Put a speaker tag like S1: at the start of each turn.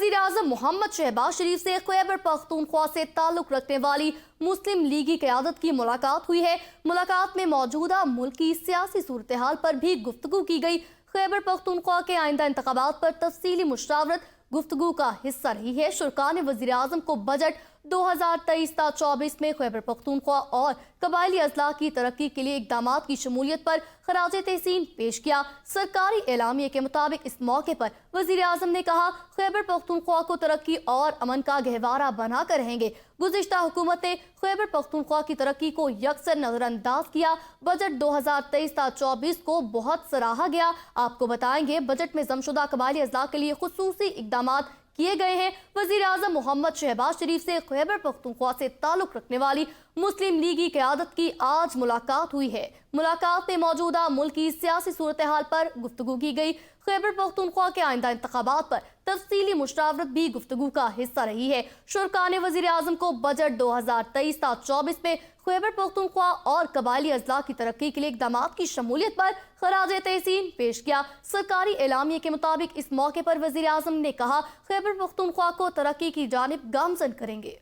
S1: वज़ीर-ए-आज़म मोहम्मद शहबाज शरीफ से खैबर पख्तूनख्वा से ताल्लुक रखने वाली मुस्लिम लीगी क़यादत की मुलाकात हुई है। मुलाकात में मौजूदा मुल्क की सियासी सूरत हाल पर भी गुफ्तगू की गई। खैबर पख्तूनख्वा के आइंदा इंतखाबात पर तफसीली मुशावरत गुफ्तगू का हिस्सा रही है। शुरका ने वज़ीर-ए-आज़म को बजट 2023-24 में खैबर पख्तूनख्वा और कबायली अजला की तरक्की के लिए इक़दामात की शमूलियत पर खराज तहसीन पेश किया। सरकारी एलामिये के मुताबिक इस मौके पर वज़ीर-ए-आज़म ने कहा, खैबर पख्तूनख्वा को तरक्की और अमन का गहवारा बनाकर रहेंगे। गुज़िश्ता हुकूमत ने खैबर पख्तूनख्वा की तरक्की को यकसर नजरअंदाज किया। बजट 2023-24 को बहुत सराहा गया। आपको बताएंगे, बजट में जमशुदा कबायली अजला के लिए खुसूसी इक़दामात किए गए हैं। वज़ीर-ए-आज़म मोहम्मद शहबाज शरीफ से खैबर पख्तूनख्वा से ताल्लुक रखने वाली मुस्लिम लीगी क़यादत की आज मुलाकात हुई है। मुलाकात में मौजूदा मुल्क की सियासी सूरत हाल पर गुफ्तगू की गई। खैबर पख्तूनख्वा के आइंदा इंतखाबात पर तफसीली मुशावरत भी गुफ्तगू का हिस्सा रही है। शुरका ने वज़ीर-ए-आज़म को बजट 2023-24 में खैबर पख्तूनख्वा और कबायली अजला की तरक्की के लिए इक़दामात की शमूलियत पर खराज तहसीन पेश किया। सरकारी एलामिये के मुताबिक इस मौके पर वज़ीर-ए-आज़म ने कहा, खैबर पख्तूनख्वा को तरक्की की जानिब गामजन करेंगे।